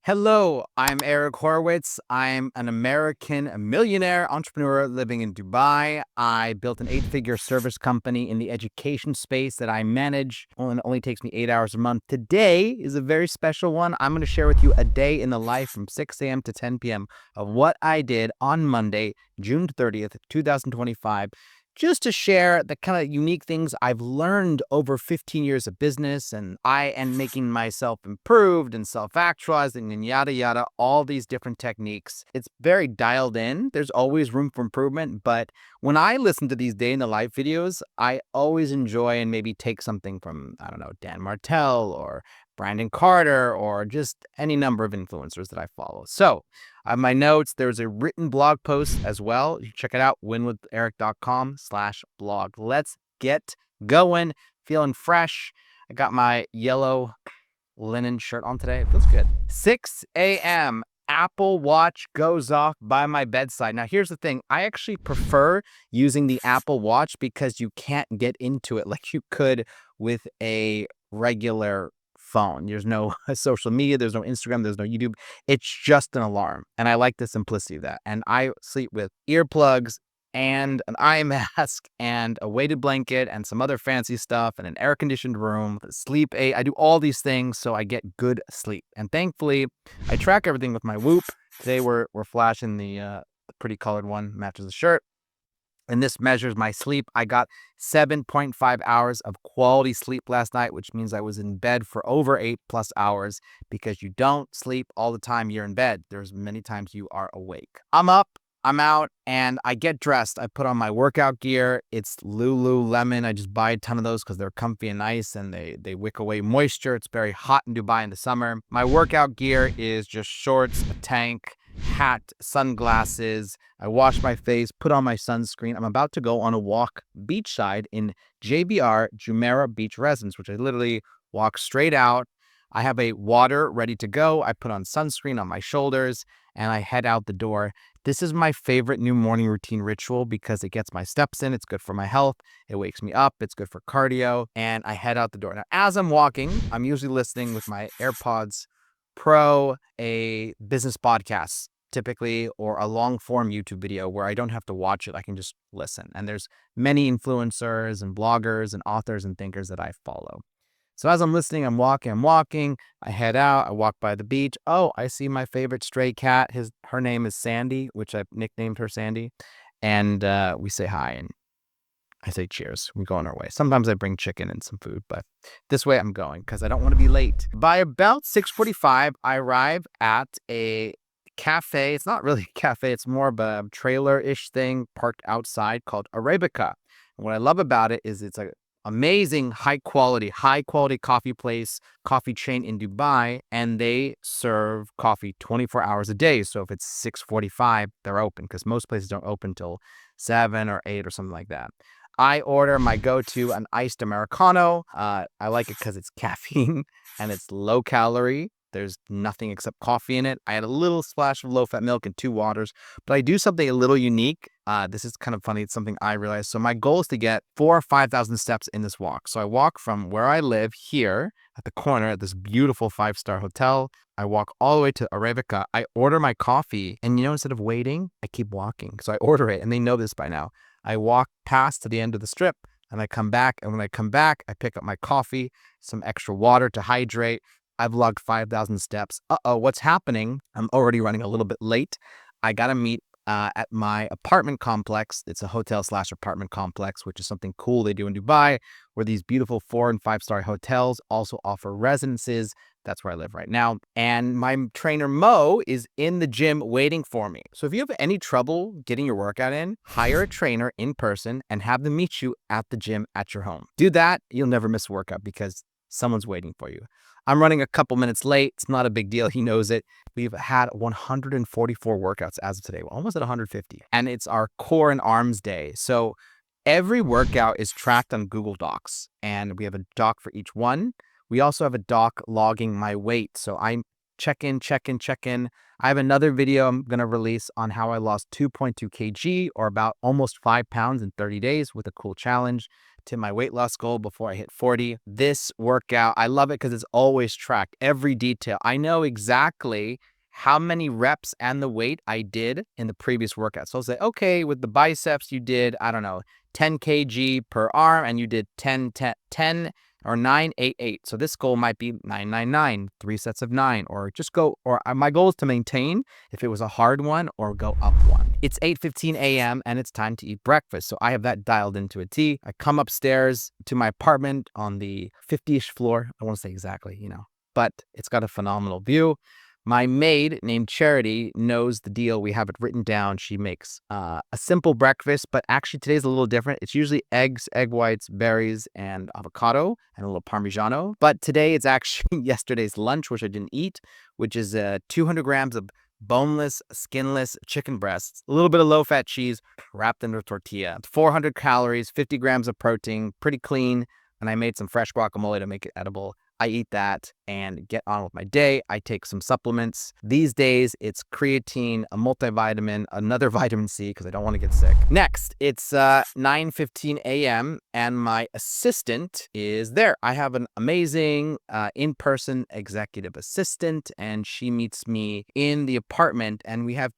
Hello, I'm Eric Horowitz. I'm an American millionaire entrepreneur living in Dubai. I built an eight-figure service company in the education space that I manage. And it only takes me 8 hours a month. Today is a very special one. I'm going to share with you a day in the life from 6 a.m. to 10 p.m. of what I did on Monday, June 30th, 2025. Just to share the kind of unique things I've learned over 15 years of business, and I am making myself improved and self-actualizing and yada yada, all these different techniques. It's very dialed in. There's always room for improvement, but when I listen to these day in the life videos, I always enjoy and maybe take something from, I don't know, Dan Martell or Brandon Carter or just any number of influencers that I follow. So I have my notes. There's a written blog post as well. You check it out, winwitheric.com/blog. Let's get going. Feeling fresh. I got my yellow linen shirt on today. It feels good. 6 a.m. Apple Watch goes off by my bedside. Now, here's the thing. I actually prefer using the Apple Watch because you can't get into it like you could with a regular phone. There's no social media, there's no Instagram, there's no YouTube. It's just an alarm. And I like the simplicity of that. And I sleep with earplugs and an eye mask and a weighted blanket and some other fancy stuff and an air-conditioned room, sleep aid. I do all these things so I get good sleep. And thankfully, I track everything with my Whoop. Today we're flashing the pretty colored one, matches the shirt. And this measures my sleep. I got 7.5 hours of quality sleep last night, which means I was in bed for over 8+ hours because you don't sleep all the time you're in bed. There's many times you are awake. I'm up, I'm out, and I get dressed. I put on my workout gear. It's Lululemon. I just buy a ton of those because they're comfy and nice and they wick away moisture. It's very hot in Dubai in the summer. My workout gear is just shorts, a tank, hat, sunglasses. I wash my face, put on my sunscreen. I'm about to go on a walk beachside in JBR Jumeirah Beach Residence, which I literally walk straight out. I have a water ready to go. I put on sunscreen on my shoulders and I head out the door. This is my favorite new morning routine ritual because it gets my steps in. It's good for my health. It wakes me up. It's good for cardio. And I head out the door. Now, as I'm walking, I'm usually listening with my AirPods Pro, a business podcast typically, or a long form YouTube video where I don't have to watch it. I can just listen. And there's many influencers and bloggers and authors and thinkers that I follow. So as I'm listening, I'm walking, I head out, I walk by the beach. Oh, I see my favorite stray cat. Her name is Sandy, which I've nicknamed her Sandy. And we say hi and I say cheers. We go on our way. Sometimes I bring chicken and some food, but this way I'm going because I don't want to be late. By about 6:45, I arrive at a cafe. It's not really a cafe. It's more of a trailer-ish thing parked outside called Arabica. And what I love about it is it's an amazing high quality coffee place, coffee chain in Dubai, and they serve coffee 24 hours a day. So if it's 6:45, they're open because most places don't open till 7 or 8 or something like that. I order my go-to, an iced Americano. I like it because it's caffeine and it's low calorie. There's nothing except coffee in it. I add a little splash of low-fat milk and 2 waters, but I do something a little unique. This is kind of funny. It's something I realized. So my goal is to get 4,000 or 5,000 steps in this walk. So I walk from where I live here at the corner at this beautiful 5-star hotel. I walk all the way to Arabica. I order my coffee, and instead of waiting, I keep walking. So I order it, and they know this by now. I walk past to the end of the strip, and I come back. And when I come back, I pick up my coffee, some extra water to hydrate. I've logged 5,000 steps. What's happening? I'm already running a little bit late. I got to meet at my apartment complex. It's a hotel/apartment complex, which is something cool they do in Dubai, where these beautiful 4- and 5-star hotels also offer residences. That's where I live right now. And my trainer, Mo, is in the gym waiting for me. So if you have any trouble getting your workout in, hire a trainer in person and have them meet you at the gym at your home. Do that. You'll never miss a workout because someone's waiting for you. I'm running a couple minutes late. It's not a big deal. He knows it. We've had 144 workouts as of today. We're almost at 150. And it's our core and arms day. So every workout is tracked on Google Docs. And we have a doc for each one. We also have a doc logging my weight. So I check in. I have another video I'm going to release on how I lost 2.2 kg or about almost 5 pounds in 30 days with a cool challenge to my weight loss goal before I hit 40. This workout, I love it because it's always tracked, every detail. I know exactly how many reps and the weight I did in the previous workout. So I'll say, okay, with the biceps, you did, I don't know, 10 kg per arm, and you did 10 or 9, 8, 8. So this goal might be 9, 9, 9, 3 sets of 9, or just go, or my goal is to maintain if it was a hard one or go up one. It's 8:15 a.m. and it's time to eat breakfast. So I have that dialed into a T. I come upstairs to my apartment on the 50-ish floor. I won't say exactly, but it's got a phenomenal view. My maid named Charity knows the deal. We have it written down. She makes a simple breakfast, but actually today's a little different. It's usually eggs, egg whites, berries, and avocado, and a little Parmigiano. But today it's actually yesterday's lunch, which I didn't eat, which is 200 grams of boneless, skinless chicken breasts, a little bit of low-fat cheese wrapped in a tortilla, 400 calories, 50 grams of protein, pretty clean, and I made some fresh guacamole to make it edible. I eat that and get on with my day. I take some supplements. These days, it's creatine, a multivitamin, another vitamin C because I don't want to get sick. Next, it's 9:15 a.m. and my assistant is there. I have an amazing in-person executive assistant, and she meets me in the apartment, and we have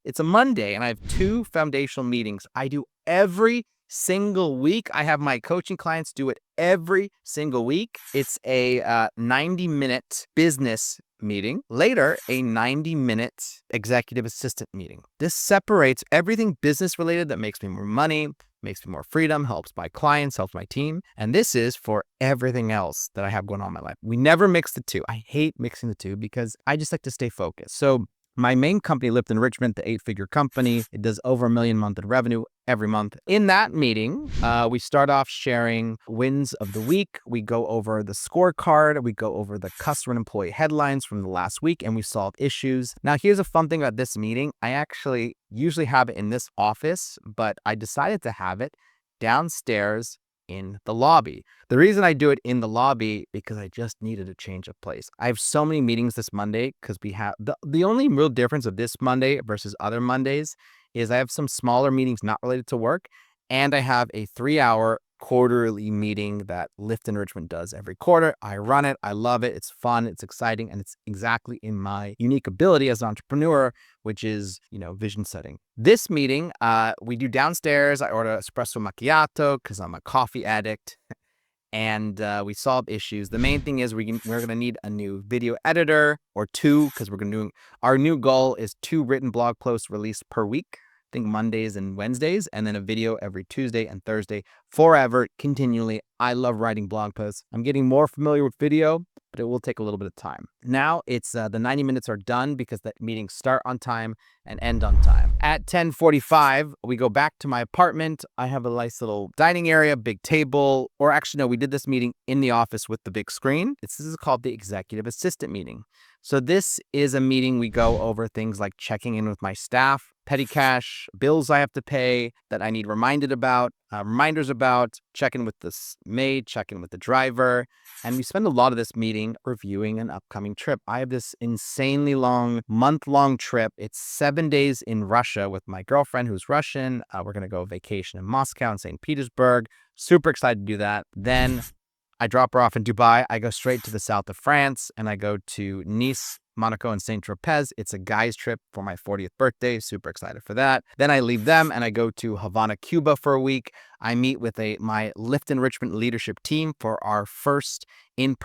it's a Monday, and I have 2 foundational meetings. I do every single week. I have my coaching clients do it every single week. It's a 90-minute business meeting. Later, a 90-minute executive assistant meeting. This separates everything business related that makes me more money, makes me more freedom, helps my clients, helps my team. And this is for everything else that I have going on in my life. We never mix the two. I hate mixing the two because I just like to stay focused. So my main company, Lipton Richmond, the 8-figure company, it does over $1 million a month in revenue every month. In that meeting, we start off sharing wins of the week. We go over the scorecard. We go over the customer and employee headlines from the last week, and we solve issues. Now, here's a fun thing about this meeting. I actually usually have it in this office, but I decided to have it downstairs in the lobby. The reason I do it in the lobby because I just needed a change of place. I have so many meetings this Monday because we have the only real difference of this Monday versus other Mondays is I have some smaller meetings not related to work, and I have a 3-hour quarterly meeting that Lipton Richmond does every quarter. I run it. I love it. It's fun. It's exciting. And it's exactly in my unique ability as an entrepreneur, which is, vision setting. This meeting, we do downstairs. I order espresso macchiato because I'm a coffee addict. And we solve issues. The main thing is we're going to need a new video editor or 2 because our new goal is 2 written blog posts released per week. I think Mondays and Wednesdays, and then a video every Tuesday and Thursday forever, continually. I love writing blog posts. I'm getting more familiar with video, but it will take a little bit of time. Now it's the 90 minutes are done because the meetings start on time and end on time. At 10:45, we go back to my apartment. I have a nice little dining area, big table, or actually, no, we did this meeting in the office with the big screen. This is called the executive assistant meeting. So this is a meeting we go over things like checking in with my staff, petty cash, bills I have to pay that I need reminders about, check in with the maid, check in with the driver. And we spend a lot of this meeting reviewing an upcoming trip. I have this insanely long, month-long trip. It's 7 days in Russia with my girlfriend who's Russian. We're going to go vacation in Moscow and St. Petersburg. Super excited to do that. Then I drop her off in Dubai. I go straight to the south of France and I go to Nice, Monaco, and Saint-Tropez. It's a guy's trip for my 40th birthday. Super excited for that. Then I leave them and I go to Havana, Cuba for a week. I meet with my Lipton Richmond leadership team for our first and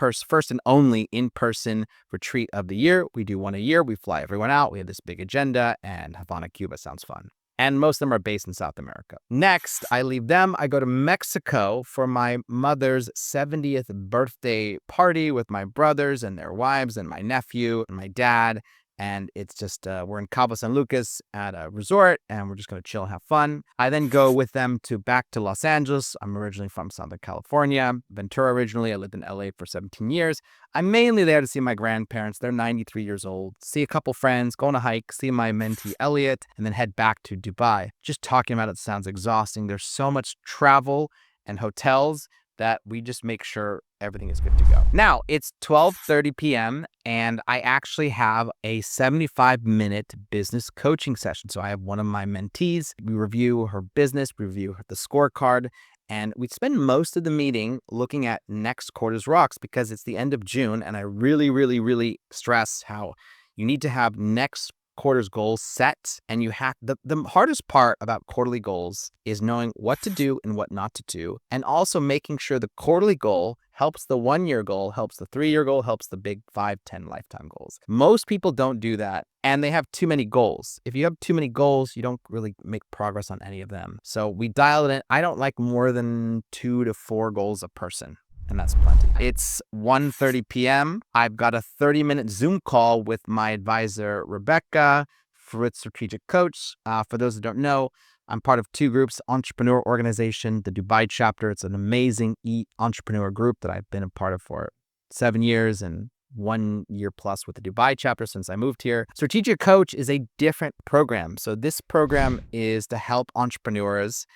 only in-person retreat of the year. We do one a year. We fly everyone out. We have this big agenda, and Havana, Cuba sounds fun. And most of them are based in South America. Next, I leave them. I go to Mexico for my mother's 70th birthday party with my brothers and their wives and my nephew and my dad. And it's just, we're in Cabo San Lucas at a resort, and we're just going to chill and have fun. I then go with them back to Los Angeles. I'm originally from Southern California, Ventura originally. I lived in LA for 17 years. I'm mainly there to see my grandparents. They're 93 years old. See a couple friends, go on a hike, see my mentee Elliot, and then head back to Dubai. Just talking about it sounds exhausting. There's so much travel and hotels that we just make sure everything is good to go. Now, it's 12:30 p.m. and I actually have a 75-minute business coaching session. So I have one of my mentees. We review her business, we review the scorecard, And we spend most of the meeting looking at next quarter's rocks because it's the end of June. And I really, really, really stress how you need to have next quarter's goals set. And you have the hardest part about quarterly goals is knowing what to do and what not to do. And also making sure the quarterly goal helps the 1-year goal, helps the 3-year goal, helps the big 5, 10 lifetime goals. Most people don't do that and they have too many goals. If you have too many goals, you don't really make progress on any of them. So we dial it in. I don't like more than 2 to 4 goals a person. And that's plenty. It's 1:30 p.m. I've got a 30-minute Zoom call with my advisor, Rebecca, with Strategic Coach. For those who don't know, I'm part of 2 groups, Entrepreneur Organization, the Dubai chapter. It's an amazing entrepreneur group that I've been a part of for 7 years and 1 year plus with the Dubai chapter since I moved here. Strategic Coach is a different program. So this program is to help entrepreneurs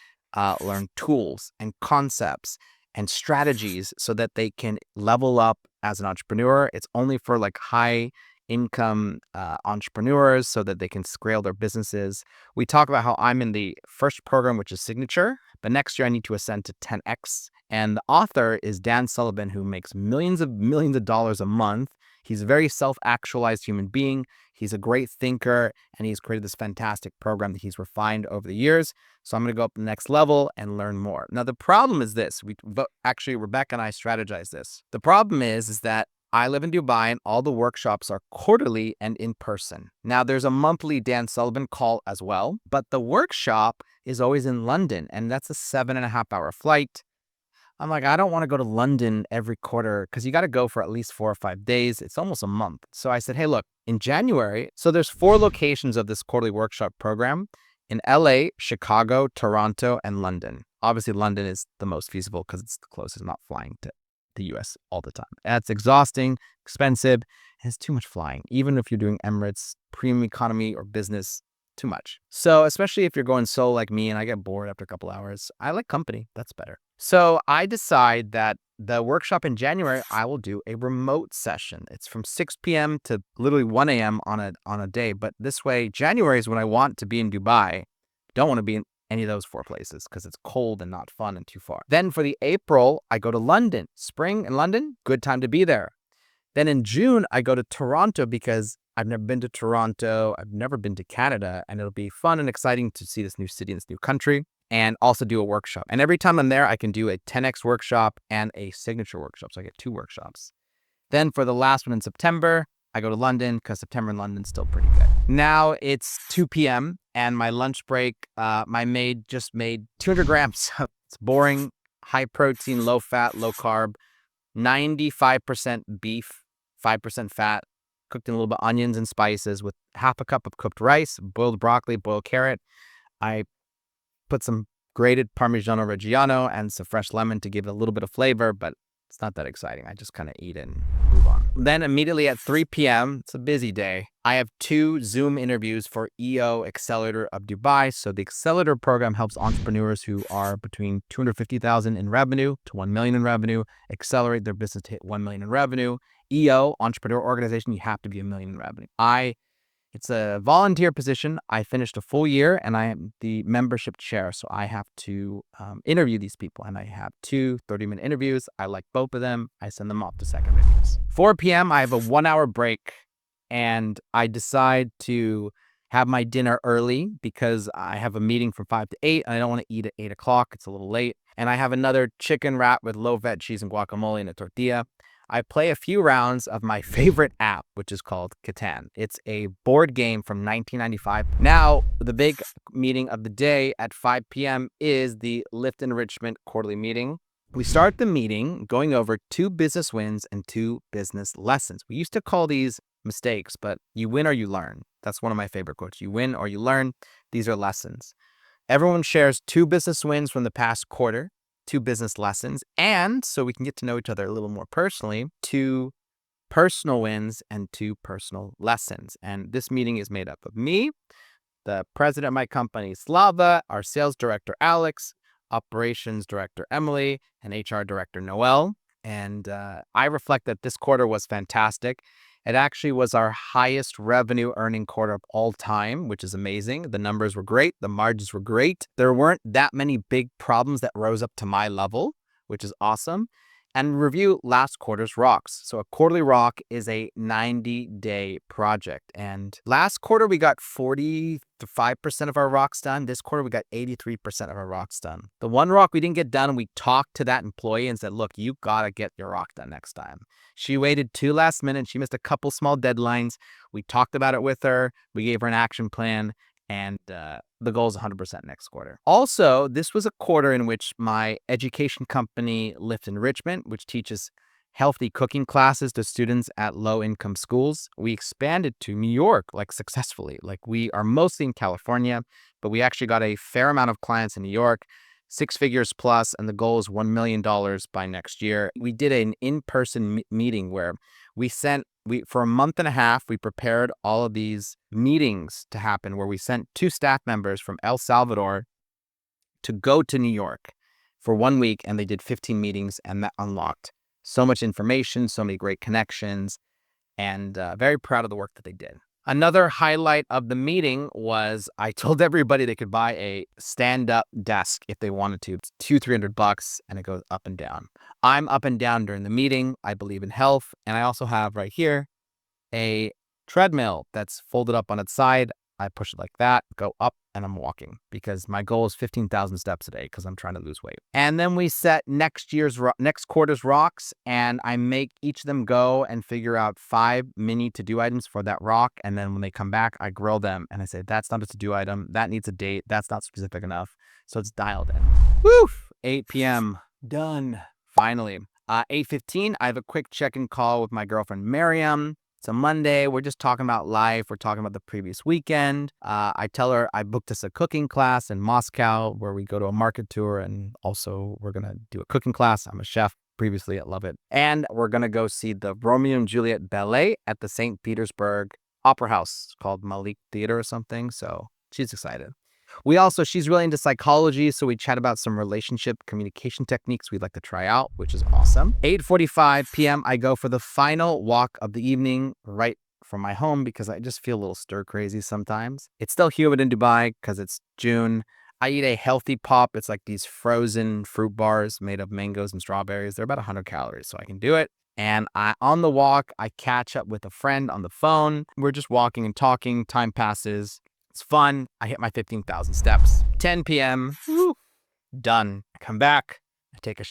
learn tools and concepts and strategies so that they can level up as an entrepreneur. It's only for like high income entrepreneurs so that they can scale their businesses. We talk about how I'm in the first program, which is Signature, but next year I need to ascend to 10x. And the author is Dan Sullivan, who makes millions of dollars a month. He's a very self-actualized human being. He's a great thinker, and he's created this fantastic program that he's refined over the years. So I'm going to go up to the next level and learn more. Now, the problem is this. Actually, Rebecca and I strategize this. The problem is that I live in Dubai, and all the workshops are quarterly and in person. Now, there's a monthly Dan Sullivan call as well, but the workshop is always in London, and that's a 7.5-hour flight. I'm like, I don't want to go to London every quarter because you got to go for at least 4 or 5 days. It's almost a month. So I said, hey, look, in January, so there's 4 locations of this quarterly workshop program in LA, Chicago, Toronto, and London. Obviously, London is the most feasible because it's the closest, not flying to the US all the time. That's exhausting, expensive, and it's too much flying. Even if you're doing Emirates, premium economy, or business, too much. So especially if you're going solo like me and I get bored after a couple hours, I like company. That's better. So I decide that the workshop in January, I will do a remote session. It's from 6 p.m. to literally 1 a.m. on a day. But this way, January is when I want to be in Dubai. Don't want to be in any of those 4 places because it's cold and not fun and too far. Then for the April, I go to London. Spring in London, good time to be there. Then in June, I go to Toronto because I've never been to Toronto. I've never been to Canada, and it'll be fun and exciting to see this new city and this new country, and also do a workshop. And every time I'm there, I can do a 10x workshop and a signature workshop. So I get 2 workshops. Then for the last one in September, I go to London because September in London's still pretty good. Now it's 2 p.m. and my lunch break, my maid just made 200 grams. It's boring, high protein, low fat, low carb, 95% beef, 5% fat, cooked in a little bit of onions and spices with half a cup of cooked rice, boiled broccoli, boiled carrot. I put some grated Parmigiano Reggiano and some fresh lemon to give it a little bit of flavor, but it's not that exciting. I just kind of eat it and move on. Then immediately at 3 p.m., it's a busy day, I have 2 Zoom interviews for EO Accelerator of Dubai. So the Accelerator program helps entrepreneurs who are between 250,000 in revenue to 1 million in revenue, accelerate their business to hit 1 million in revenue. EO, Entrepreneur Organization, you have to be 1 million in revenue. It's a volunteer position. I finished a full year and I am the membership chair. So I have to interview these people, and I have 2 30-minute interviews. I like both of them. I send them off to second interviews. 4 p.m. I have a 1-hour break, and I decide to have my dinner early because I have a meeting from 5 to 8 and I don't want to eat at 8 o'clock. It's a little late. And I have another chicken wrap with low-fat cheese and guacamole and a tortilla. I play a few rounds of my favorite app, which is called Catan. It's a board game from 1995. Now, the big meeting of the day at 5 p.m. is the Lift Enrichment quarterly meeting. We start the meeting going over 2 business wins and 2 business lessons. We used to call these mistakes, but you win or you learn. That's one of my favorite quotes. You win or you learn. These are lessons. Everyone shares 2 business wins from the past quarter, 2 business lessons, and so we can get to know each other a little more personally, 2 personal wins and 2 personal lessons. And this meeting is made up of me, the president of my company, Slava, our sales director, Alex, operations director, Emily, and HR director, Noel. And I reflect that this quarter was fantastic. It actually was our highest revenue earning quarter of all time, which is amazing. The numbers were great. The margins were great. There weren't that many big problems that rose up to my level, which is awesome. And review last quarter's rocks. So a quarterly rock is a 90-day project. And last quarter, we got 45% of our rocks done. This quarter, we got 83% of our rocks done. The one rock we didn't get done, we talked to that employee and said, look, you got to get your rock done next time. She waited 2 last minutes. She missed a couple small deadlines. We talked about it with her. We gave her an action plan. And the goal is 100% next quarter. Also, this was a quarter in which my education company, Lift Enrichment, which teaches healthy cooking classes to students at low-income schools, we expanded to New York, successfully. We are mostly in California, but we actually got a fair amount of clients in New York, 6 figures plus, and the goal is $1 million by next year. We did an in-person meeting where for a month and a half, we prepared all of these meetings to happen where we sent 2 staff members from El Salvador to go to New York for 1 week, and they did 15 meetings, and that unlocked so much information, so many great connections, and very proud of the work that they did. Another highlight of the meeting was I told everybody they could buy a stand-up desk if they wanted to. It's $200-300 and it goes up and down. I'm up and down during the meeting. I believe in health. And I also have right here a treadmill that's folded up on its side. I push it like that, go up, and I'm walking because my goal is 15,000 steps a day because I'm trying to lose weight. And then we set next quarter's rocks, and I make each of them go and figure out 5 mini to-do items for that rock. And then when they come back, I grill them and I say, that's not a to-do item. That needs a date. That's not specific enough. So it's dialed in. Woo! 8 p.m. Done. Finally. 8:15, I have a quick check-in call with my girlfriend, Miriam. It's a Monday. We're just talking about life. We're talking about the previous weekend. I tell her I booked us a cooking class in Moscow where we go to a market tour, and also we're going to do a cooking class. I'm a chef previously. I love it. And we're going to go see the Romeo and Juliet ballet at the St. Petersburg Opera House called Malik Theater or something. So she's excited. She's really into psychology, so we chat about some relationship communication techniques we'd like to try out, which is awesome. 8:45 p.m., I go for the final walk of the evening right from my home because I just feel a little stir crazy sometimes. It's still humid in Dubai because it's June. I eat a healthy pop. It's like these frozen fruit bars made of mangoes and strawberries. They're about 100 calories, so I can do it. And on the walk, I catch up with a friend on the phone. We're just walking and talking. Time passes. It's fun. I hit my 15,000 steps. 10 p.m. Woo, done. I come back.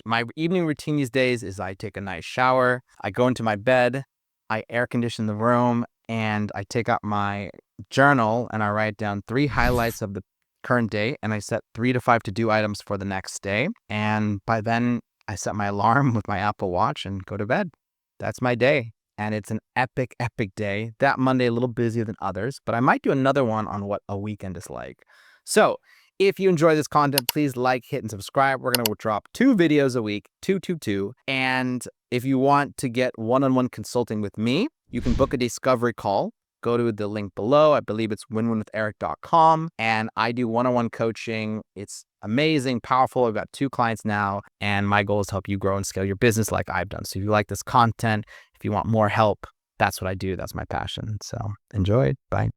My evening routine these days is I take a nice shower. I go into my bed. I air condition the room, and I take out my journal and I write down 3 highlights of the current day, and I set 3 to 5 to-do items for the next day. And by then, I set my alarm with my Apple Watch and go to bed. That's my day. And it's an epic, epic day. That Monday, a little busier than others, but I might do another one on what a weekend is like. So if you enjoy this content, please like, hit, and subscribe. We're going to drop 2 videos a week, 2. And if you want to get one-on-one consulting with me, you can book a discovery call. Go to the link below. I believe it's winwinwitheric.com. And I do one-on-one coaching. It's amazing, powerful. I've got 2 clients now. And my goal is to help you grow and scale your business like I've done. So if you like this content, if you want more help, that's what I do. That's my passion. So enjoy. Bye.